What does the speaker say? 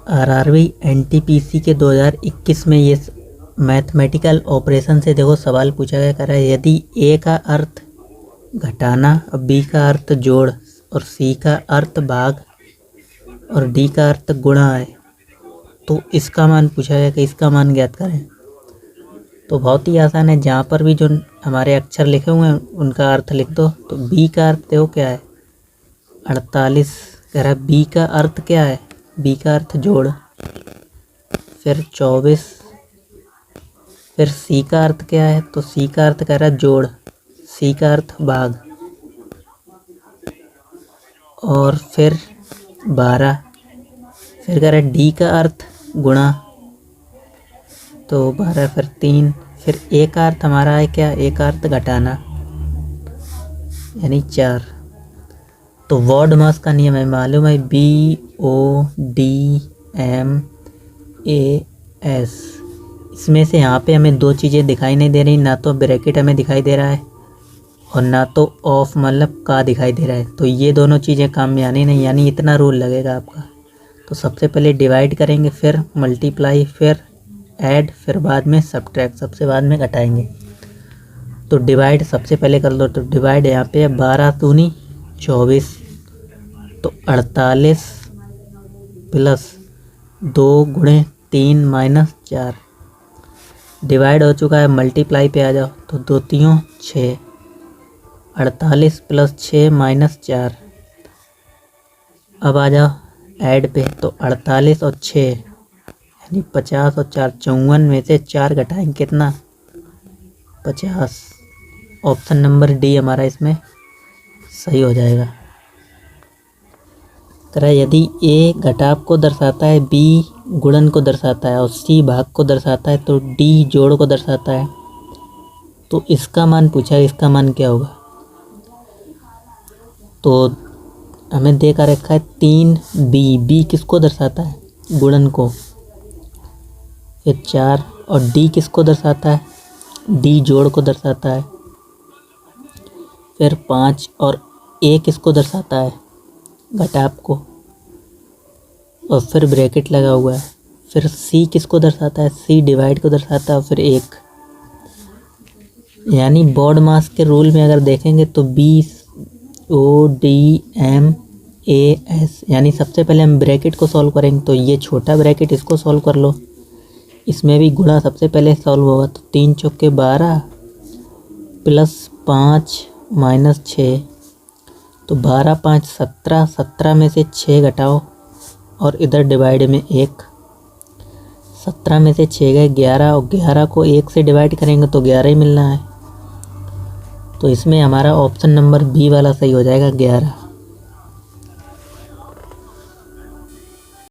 RRB NTPC के 2021 में ये मैथमेटिकल ऑपरेशन से देखो सवाल पूछा गया, कह रहा है यदि ए का अर्थ घटाना और बी का अर्थ जोड़ और सी का अर्थ भाग और डी का अर्थ गुणा है तो इसका मान पूछा गया कि इसका मान ज्ञात करें। तो बहुत ही आसान है, जहाँ पर भी जो हमारे अक्षर लिखे हुए हैं उनका अर्थ लिख दो। तो बी का अर्थ देखो क्या है 48, कह रहा है बी का अर्थ क्या है, बी का अर्थ जोड़, फिर 24, फिर सी का अर्थ क्या है, तो सी का अर्थ कह रहा है जोड़, सी का अर्थ भाग, और फिर 12, फिर कह रहा है डी का अर्थ गुणा, तो 12, फिर 3, फिर ए का अर्थ हमारा है क्या, ए का अर्थ घटाना यानी 4। तो वॉर्ड मास का नियम है, मालूम है BODMAS। इसमें से यहाँ पे हमें दो चीज़ें दिखाई नहीं दे रही, ना तो ब्रैकेट हमें दिखाई दे रहा है और ना तो ऑफ मतलब का दिखाई दे रहा है। तो ये दोनों चीज़ें काम में आनी नहीं, यानी इतना रूल लगेगा आपका। तो सबसे पहले डिवाइड करेंगे, फिर मल्टीप्लाई, फिर ऐड, फिर बाद में सब्ट्रैक्ट, सबसे बाद में घटाएंगे। तो डिवाइड सबसे पहले कर लो। तो डिवाइड यहाँ पे 12 दूनी 24, तो 48 प्लस 2 गुणे 3 माइनस 4। डिवाइड हो चुका है, मल्टीप्लाई पे आ जाओ। तो 2 3 6, 48 प्लस 6 माइनस 4। अब आ जाओ ऐड पे, तो 48 और 6 यानी 50 और 4 54 में से 4 घटाएंगे कितना 50। ऑप्शन नंबर डी हमारा इसमें सही हो जाएगा। तरह यदि ए घटाव को दर्शाता है, बी गुणन को दर्शाता है और सी भाग को दर्शाता है, तो डी जोड़ को दर्शाता है। तो इसका मान पूछा है, इसका मान क्या होगा। तो हमें देखा रखा है 3B, बी किसको दर्शाता है, गुणन को, फिर 4, और डी किसको दर्शाता है, डी जोड़ को दर्शाता है, फिर 5, और ए किसको दर्शाता है, घटाव को, और फिर ब्रैकेट लगा हुआ है। फिर सी किसको दर्शाता है, सी डिवाइड को दर्शाता है, और फिर 1। यानी बॉड मास के रूल में अगर देखेंगे तो BODMAS, यानी सबसे पहले हम ब्रैकेट को सॉल्व करेंगे। तो ये छोटा ब्रैकेट इसको सॉल्व कर लो, इसमें भी गुणा सबसे पहले सॉल्व होगा। तो 3 चौके 12 प्लस 5 माइनस 6, तो 12 5 17, 17 में से 6 घटाओ और इधर डिवाइड में 1, 17 में से 6 गए 11, और 11 को 1 से डिवाइड करेंगे तो 11 ही मिलना है। तो इसमें हमारा ऑप्शन नंबर बी वाला सही हो जाएगा 11।